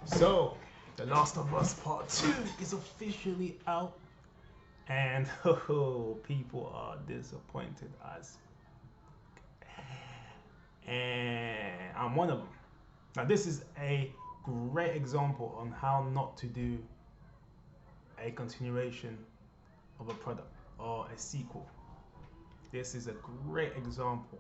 So, The Last of Us Part 2 is officially out, and people are disappointed as. And I'm one of them. Now, this is a great example on how not to do a continuation of a product or a sequel. This is a great example.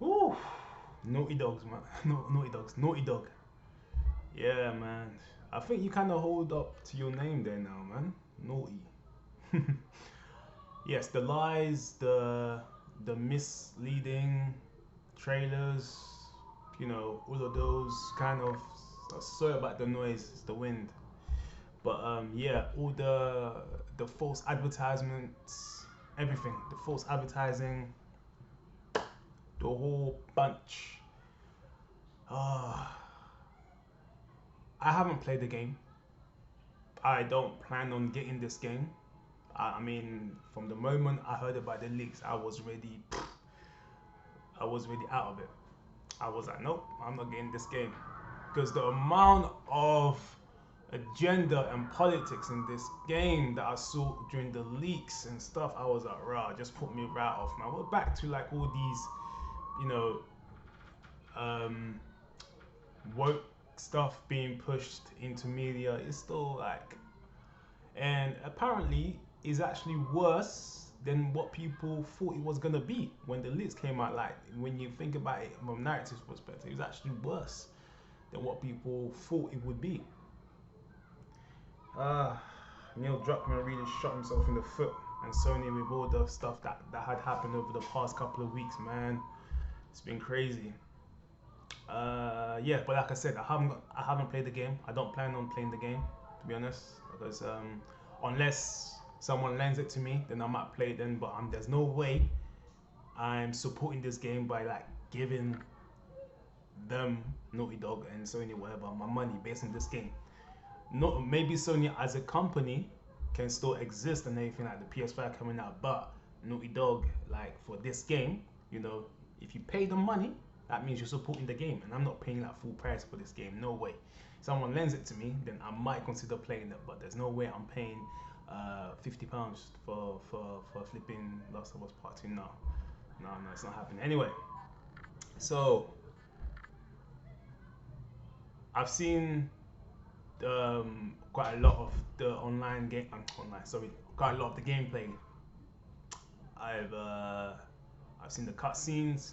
Ooh, Naughty Dogs, man. No, Naughty Dogs. Naughty Dog. Yeah, man. I think you kind of hold up to your name there now, man. Naughty. Yes, the lies, the misleading trailers, all of those kind of. Sorry about the noise, it's the wind. But yeah, all the false advertisements, everything, the false advertising, the whole bunch. Ah, I haven't played the game. I don't plan on getting this game. I mean, from the moment I heard about the leaks, I was ready. I was ready out of it. I was like, nope, I'm not getting this game because the amount of agenda and politics in this game that I saw during the leaks and stuff, I was like, rah, just put me right off, man. We're back to like all these, you know, um, woke stuff being pushed into media. It's still like, and apparently is actually worse than what people thought it was gonna be when the leaks came out. Like when you think about it from a narrative perspective, it's actually worse than what people thought it would be. Uh, Neil Druckmann really shot himself in the foot, and Sony with all the stuff that had happened over the past couple of weeks, man. It's been crazy. Yeah, but like I said, I haven't played the game. I don't plan on playing the game, to be honest, because unless someone lends it to me, then I might play it then. But there's no way I'm supporting this game by like giving them Naughty Dog and Sony whatever my money based on this game. Not maybe Sony as a company can still exist and everything like the PS5 coming out, but Naughty Dog like for this game, if you pay the money, that means you're supporting the game, and I'm not paying that full price for this game. No way. Someone lends it to me, then I might consider playing it, but there's no way I'm paying £50 for flipping Last of Us Part 2. No, no, no, it's not happening. Anyway, so I've seen quite a lot of the online game. Online, sorry, quite a lot of the gameplay. I've uh, I've seen the cutscenes,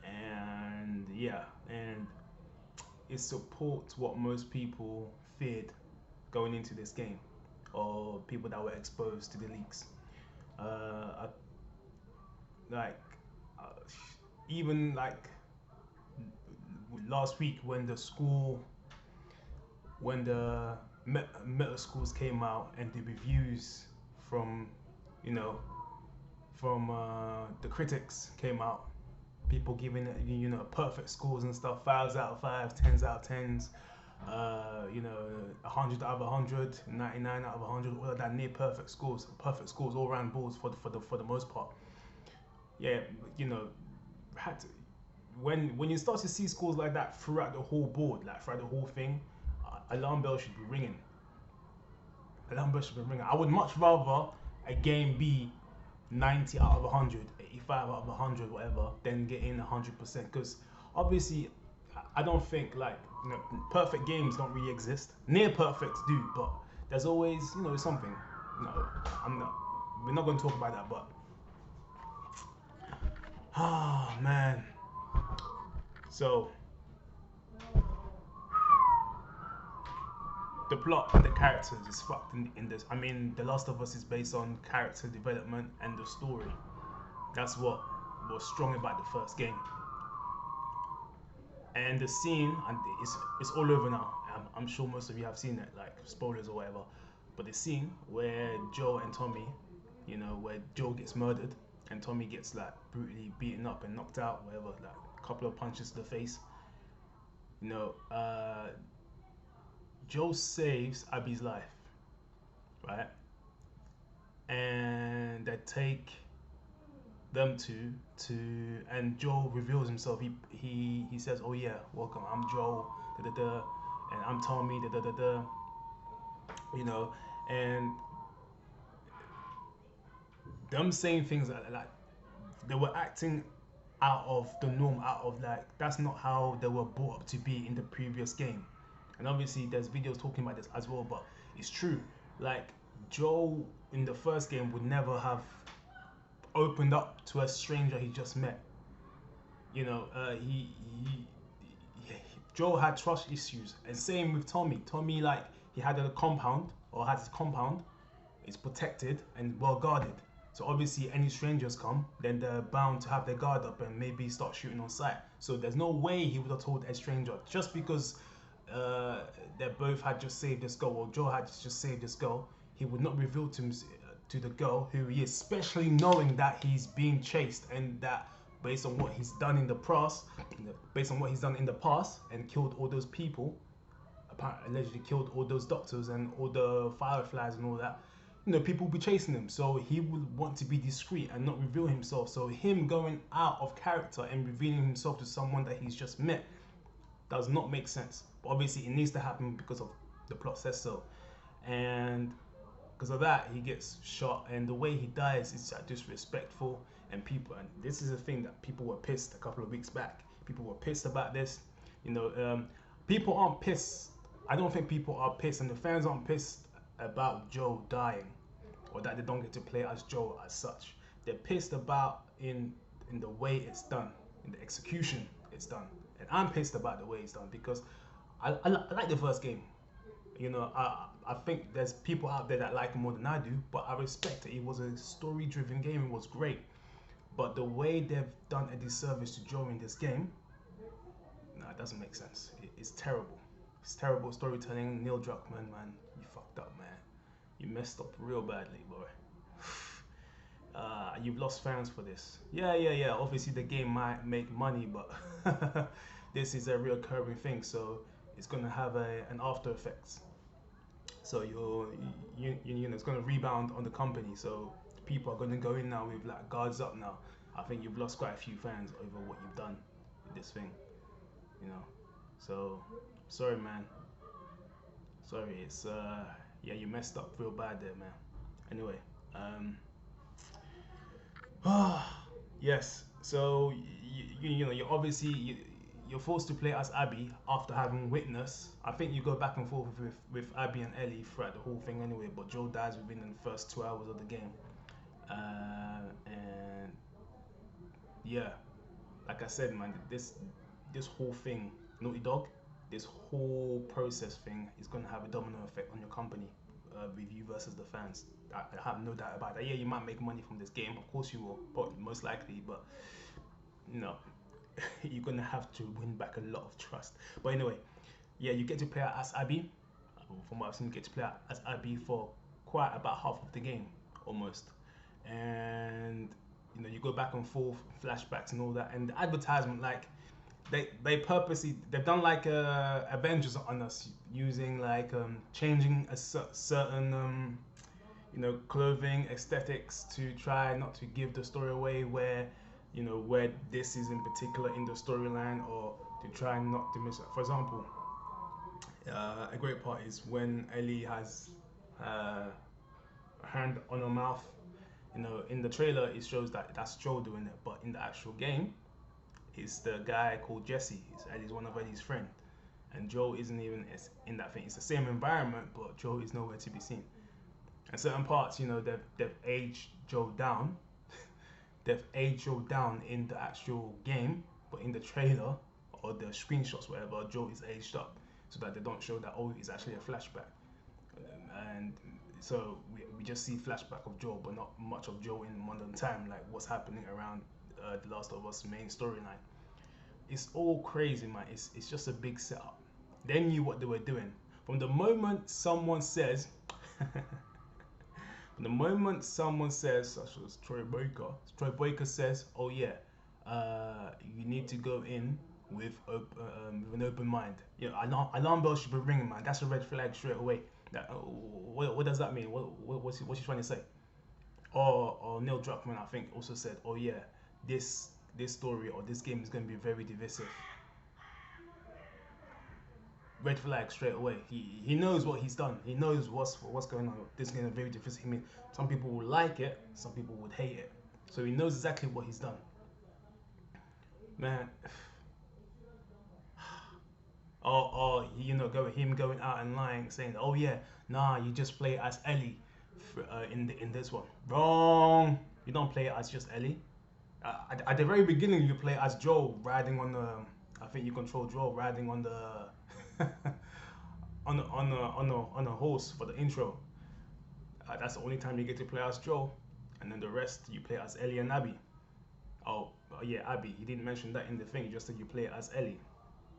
and yeah, and it supports what most people feared going into this game, or people that were exposed to the leaks. I, like uh, even like last week when the meta schools came out and the reviews from you know the critics came out, people giving it perfect scores and stuff, fives out of five, tens out of tens, 100 out of 100, 99 out of 100, all of that near perfect scores all round balls for the most part. Yeah, you know, had to, when you start to see scores like that throughout the whole board, like throughout the whole thing, alarm bells should be ringing. Alarm bells should be ringing. I would much rather a game be 90 out of 100, 85 out of 100, whatever, than getting 100%. Because obviously, I don't think like perfect games don't really exist. Near perfects do, but there's always something. No, I'm not. We're not going to talk about that, but man. So the plot and the characters is fucked in this. I mean, The Last of Us is based on character development and the story. That's what was strong about the first game. And the scene, and it's all over now. I'm sure most of you have seen it, like spoilers or whatever. But the scene where Joe and Tommy, where Joe gets murdered and Tommy gets like brutally beaten up and knocked out, whatever, like a couple of punches to the face. You know, uh, Joe saves Abby's life, right? And they take them two to, and Joel reveals himself. He says, "Oh yeah, welcome. I'm Joel, da da da, and I'm Tommy, da da da da." You know, and them saying things like they were acting out of the norm, out of like that's not how they were brought up to be in the previous game. And obviously, there's videos talking about this as well, but it's true. Like Joel in the first game would never have opened up to a stranger he just met. You know, he Joel had trust issues, and same with Tommy. Tommy, like he had a compound or has his compound, it's protected and well guarded. So obviously, any strangers come, then they're bound to have their guard up and maybe start shooting on sight. So there's no way he would have told a stranger just because they both had just saved this girl, or Joel had just saved this girl. He would not reveal to the girl who he is, especially knowing that he's being chased and that based on what he's done in the past, and killed all those people, apparently allegedly killed all those doctors and all the fireflies and all that. You know, people will be chasing him, so he would want to be discreet and not reveal himself. So him going out of character and revealing himself to someone that he's just met does not make sense. But obviously, it needs to happen because of the plot says so, and because of that, he gets shot, and the way he dies is disrespectful. And this is a thing that people were pissed a couple of weeks back. People were pissed about this. You know, people aren't pissed. I don't think people are pissed, and the fans aren't pissed about Joe dying, or that they don't get to play as Joe as such. They're pissed about in the way it's done, in the execution it's done, and I'm pissed about the way it's done because I like the first game. You know, I think there's people out there that like it more than I do, but I respect it. It was a story-driven game. It was great, but the way they've done a disservice to Joe in this game, nah, it doesn't make sense. It's terrible. It's terrible storytelling. Neil Druckmann, man, you fucked up, man. You messed up real badly, boy. You've lost fans for this. Yeah. Obviously, the game might make money, but this is a reoccurring thing, so it's gonna have an after effects. So you know it's gonna rebound on the company. So people are gonna go in now with like guards up now. I think you've lost quite a few fans over what you've done with this thing. You know, so sorry, man. Sorry, it's yeah, you messed up real bad there, man. Anyway, yes. So you know you're obviously you're forced to play as Abby after having witnessed. I think you go back and forth with Abby and Ellie throughout the whole thing anyway. But Joel dies within the first 2 hours of the game, and yeah, like I said, man, this whole thing, Naughty Dog, this whole process thing is gonna have a domino effect on your company, with you versus the fans. I have no doubt about that. Yeah, you might make money from this game, of course you will, but most likely, but you know, you're gonna have to win back a lot of trust. But anyway, yeah, you get to play as Abby. From what I've seen, you get to play as Abby for quite about half of the game, almost. And you know, you go back and forth, flashbacks and all that. And the advertisement, like they purposely they've done like Avengers on us, using like changing a certain you know, clothing aesthetics to try not to give the story away, where you know where this is in particular in the storyline, or to try not to miss it. For example, a great part is when Ellie has a hand on her mouth. You know, in the trailer it shows that that's Joel doing it, but in the actual game, it's the guy called Jesse. He's one of Ellie's friends, and Joel isn't even in that thing. It's the same environment, but Joel is nowhere to be seen. And certain parts, you know, they've aged Joel down. They've aged Joel down in the actual game, but in the trailer or the screenshots, whatever, Joel is aged up, so that they don't show that, oh, it's actually a flashback. And so we just see flashback of Joel, but not much of Joel in modern time, like what's happening around The Last of Us main storyline. It's all crazy, man. It's just a big setup. They knew what they were doing. From the moment someone says, from the moment someone says, such as Troy Baker says, oh yeah, you need to go in with an open mind. You know, alarm bells should be ringing, man. That's a red flag straight away. What does that mean? What's he trying to say? or Neil Druckmann, I think, also said, "Oh yeah, this story or this game is going to be very divisive." Red flag straight away. He knows what he's done. He knows what's going on. This game is very divisive. I mean, some people will like it, some people would hate it. So he knows exactly what he's done. Man, or him going out and lying, saying, "Oh yeah, nah, you just play as Ellie in this one." Wrong. You don't play as just Ellie. At the very beginning, you play as Joel riding on the. I think you control Joel riding on the on a horse for the intro. That's the only time you get to play as Joel, and then the rest you play as Ellie and Abby. Oh yeah, Abby. He didn't mention that in the thing. He just said you play as Ellie.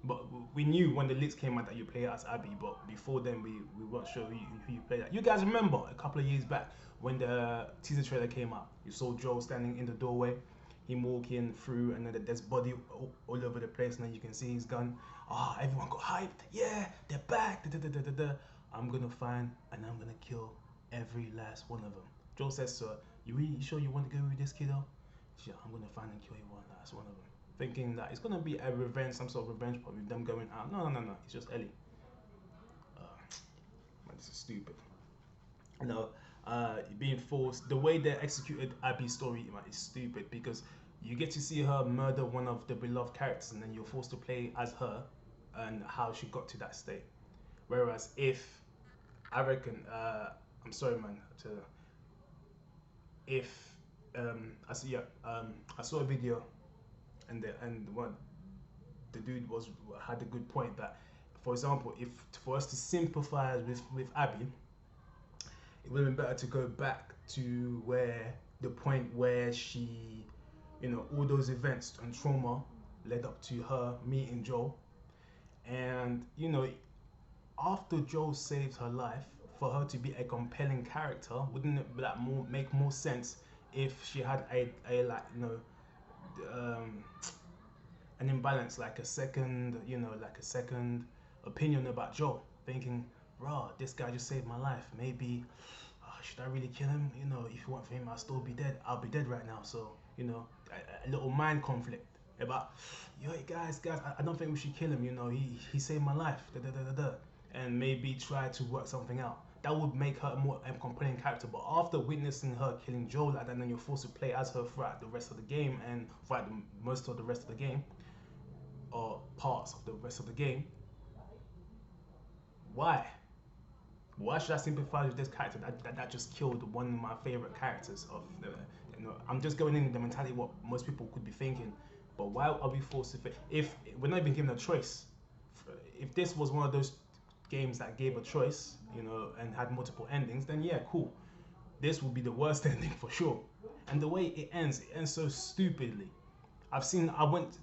But we knew when the leaks came out that you play as Abby. But before then, we weren't sure who you played at. You guys remember a couple of years back when the teaser trailer came out? You saw Joel standing in the doorway, him walking through, and then there's body all over the place, and then you can see his gun. Everyone got hyped. Yeah, they're back. Da, da, da, da, da, da. I'm gonna find and I'm gonna kill every last one of them. Joel says, "Sir, you really sure you want to go with this kiddo?" Yeah, I'm gonna find and kill you one last one of them. Thinking that it's gonna be a revenge, some sort of revenge part with them going out. No, no, no, no. It's just Ellie. Uh, man, this is stupid. No, being forced. The way they executed Abby's story, man, is stupid because you get to see her murder one of the beloved characters, and then you're forced to play as her and how she got to that state. Whereas if I reckon, I'm sorry, man, if I saw a video and what the dude had a good point that, for example, if for us to sympathize with Abby, it would have been better to go back to where the point where she, all those events and trauma led up to her meeting Joel, and after Joel saves her life, for her to be a compelling character, wouldn't that make more sense if she had a like um, an imbalance, like a second, like a second opinion about Joel, thinking, "Rah, this guy just saved my life. Maybe, should I really kill him? If it weren't for him, I'll still be dead. I'll be dead right now." So, a little mind conflict about, "Yo, guys, I don't think we should kill him. He saved my life. Da, da, da, da, da." And maybe try to work something out. That would make her a more compelling character. But after witnessing her killing Joel like that, and then you're forced to play as her throughout the rest of the game and throughout most of the rest of the game, or parts of the rest of the game, why? Why should I sympathize with this character that just killed one of my favorite characters of the? I'm just going in the mentality what most people could be thinking. But why are we forced to? If we're not even given a choice, if this was one of those games that gave a choice, and had multiple endings, then yeah, cool. This will be the worst ending for sure. And the way it ends so stupidly. I went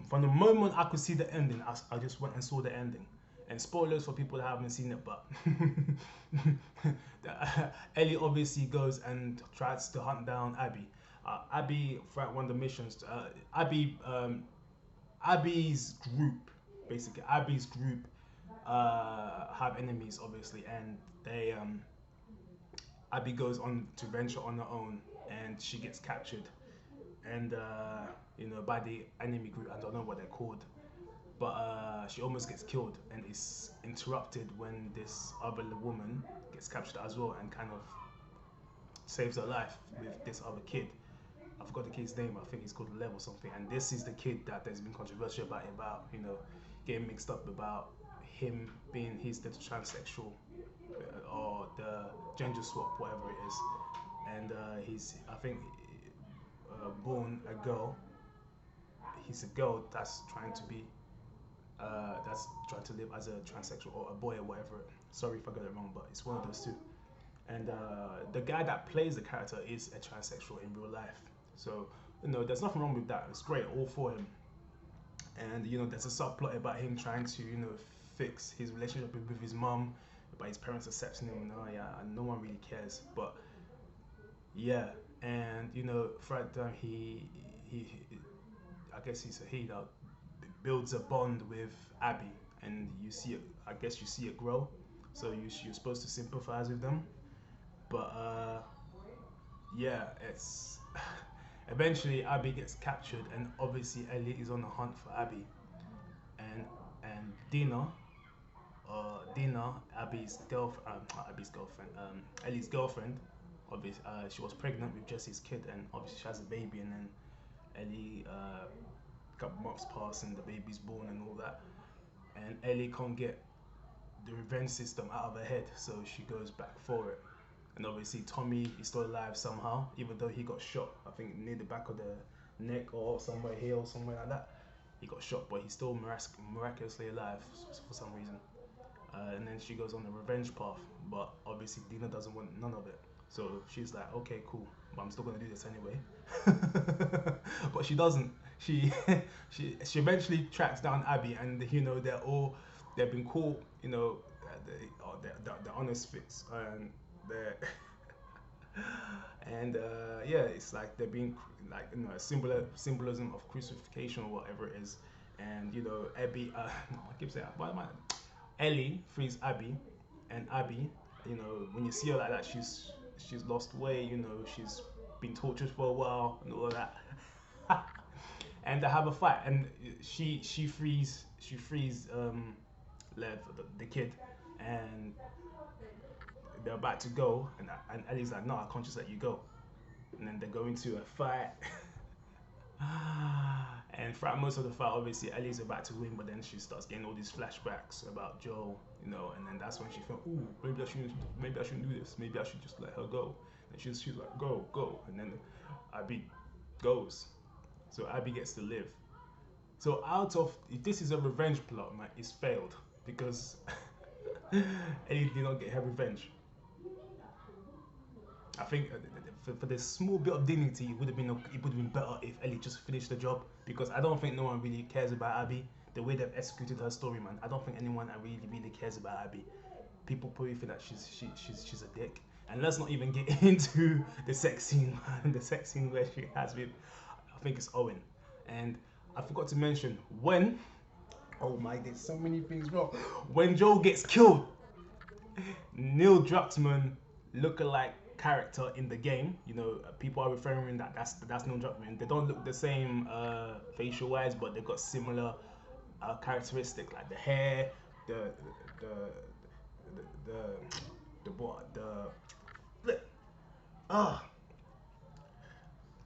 from the moment I could see the ending, I just went and saw the ending. And spoilers for people that haven't seen it, but Ellie obviously goes and tries to hunt down Abby. Abby, throughout one of the missions, Abby's group, basically, Abby's group have enemies, obviously, and they Abby goes on to venture on her own, and she gets captured, and by the enemy group. I don't know what they're called, but she almost gets killed, and is interrupted when this other woman gets captured as well, and kind of saves her life with this other kid. I forgot the kid's name. I think he's called Lev or something. And this is the kid that there's been controversy about getting mixed up about him being the transsexual or the gender swap, whatever it is. And he's, I think, born a girl. He's a girl that's trying to live as a transsexual, or a boy, or whatever. Sorry if I got it wrong, but it's one of those two. And the guy that plays the character is a transsexual in real life. So there's nothing wrong with that. It's great, all for him. And there's a subplot about him trying to fix his relationship with his mom, but his parents accepting him. And no one really cares. But yeah, and throughout the time he I guess he that builds a bond with Abby, and you see it. I guess you see it grow. So you're supposed to sympathize with them, but yeah, it's eventually Abby gets captured, and obviously Ellie is on the hunt for Abby, and Dina, Abby's girlfriend, not Abby's girlfriend, Ellie's girlfriend. Obviously, she was pregnant with Jesse's kid, and obviously she has a baby, and then Ellie, a couple months pass, and the baby's born, and all that. And Ellie can't get the revenge system out of her head, so she goes back for it. And obviously Tommy is still alive somehow, even though he got shot. I think near the back of the neck or somewhere here or somewhere like that. He got shot, but he's still miraculously alive for some reason. And then she goes on the revenge path, but obviously Dina doesn't want none of it. So she's like, okay, cool, but I'm still gonna do this anyway. But she doesn't. She she eventually tracks down Abby, and they've been caught. The honest fits, and they're and yeah, it's like they're being like a symbolism of crucifixion or whatever it is. And Abby, I keep saying, why am I? Ellie frees Abby, and Abby, when you see her like that, she's lost weight. She's been tortured for a while and all of that. And they have a fight, and she frees Lev, the kid, and they're about to go, and Ellie's like, no, I can't just let you go. And then they go into a fight. And throughout most of the fight, obviously Ellie's about to win, but then she starts getting all these flashbacks about Joel, and then that's when she felt, ooh, maybe I shouldn't do this. Maybe I should just let her go. And she's like, go, go, and then Abby goes. So Abby gets to live. So if this is a revenge plot, man, it's failed because Ellie did not get her revenge. I think for this small bit of dignity, it would have been better if Ellie just finished the job, because I don't think no one really cares about Abby the way they've executed her story, man. I don't think anyone really cares about Abby. People probably think that she's a dick, and let's not even get into the sex scene, man. The sex scene where she has with, I think it's Owen, and I forgot to mention when. Oh my, there's so many things wrong. When Joel gets killed, Neil Druckmann look-alike character in the game. People are referring that's Neil Druckmann. They don't look the same facial wise, but they've got similar characteristics, like the hair, the the the what the ah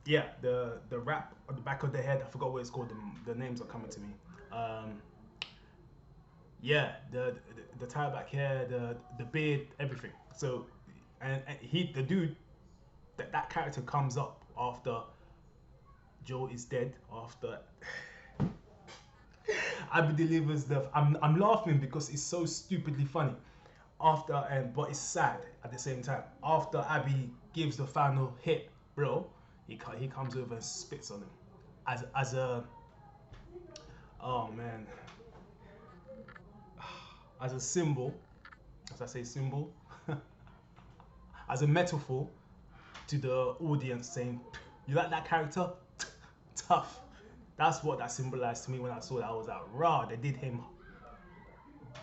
yeah, the wrap on the back of the head. I forgot what it's called. The names are coming to me. Um, yeah, the tie back hair, the beard, everything. So, and the dude, that character comes up after Joe is dead. After Abby delivers I'm laughing because it's so stupidly funny. But it's sad at the same time. After Abby gives the final hit, bro, he comes over and spits on him, as a, oh man, as a symbol, as I say symbol, as a metaphor to the audience, saying, you like that character? Tough. That's what that symbolized to me when I saw that. I was like, raw, they did him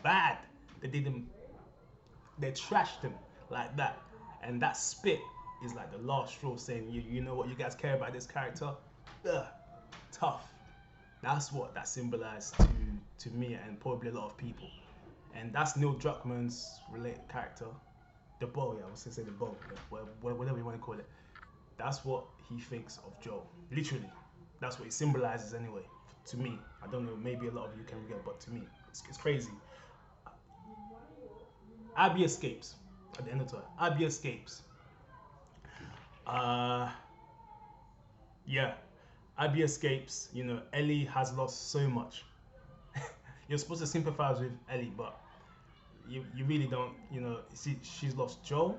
bad. They did him, they trashed him like that. And that spit is like the last straw, saying, you know what, you guys care about this character? Ugh, tough. That's what that symbolized to me and probably a lot of people. And that's Neil Druckmann's related character. The bow, yeah, I was gonna say the bow, yeah, whatever you want to call it. That's what he thinks of Joe. Literally. That's what it symbolizes anyway. To me. I don't know, maybe a lot of you can get, but to me, it's crazy. Abby escapes at the end of the time. Abby escapes. Uh yeah. Abby escapes. Ellie has lost so much. You're supposed to sympathize with Ellie, but you really don't. She's lost Joe,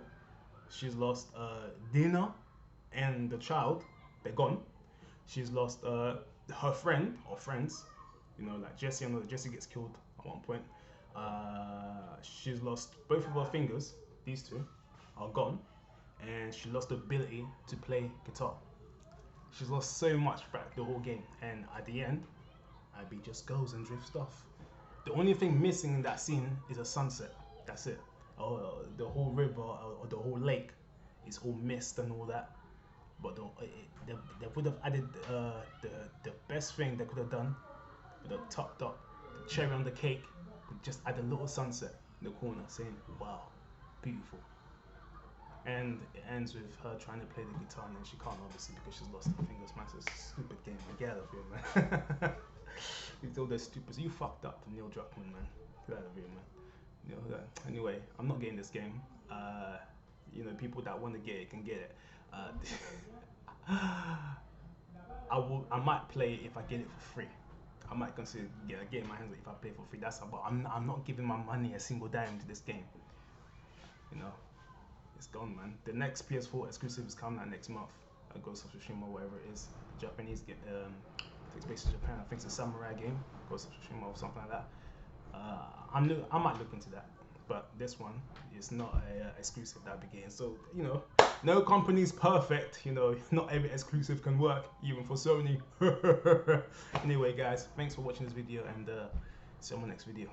she's lost Dina, and the child. They're gone. She's lost her friend or friends. Like Jesse. I know that Jesse gets killed at one point. She's lost both of her fingers. These two are gone, and she lost the ability to play guitar. She's lost so much throughout the whole game, and at the end, Abby just goes and drifts off. The only thing missing in that scene is a sunset. That's it. The whole river or the whole lake is all mist and all that. but they would have added the best thing they could have done, the topped up, the cherry on the cake, just add a little sunset in the corner saying, wow, beautiful. And it ends with her trying to play the guitar, and then she can't, obviously, because she's lost her fingers. Man, it's a stupid game, man. Get out of here, man. It's all those stupid. You fucked up, Neil Druckmann, man. Get out of here, man. You know, anyway, I'm not getting this game. You know, people that want to get it can get it. I might play it if I get it for free. I might consider getting my hands on it if I play it for free. That's about. I'm not giving my money a single dime to this game. You know, it's gone, man. The next PS4 exclusive is coming out next month. Ghost of Tsushima, whatever it is. Japanese game. Takes place in Japan. I think it's a samurai game. Ghost of Tsushima or something like that. I might look into that. But this one is not a exclusive that I'll be getting. So, you know, no company's perfect. You know, not every exclusive can work, even for Sony. Anyway, guys, thanks for watching this video, and see you on my next video.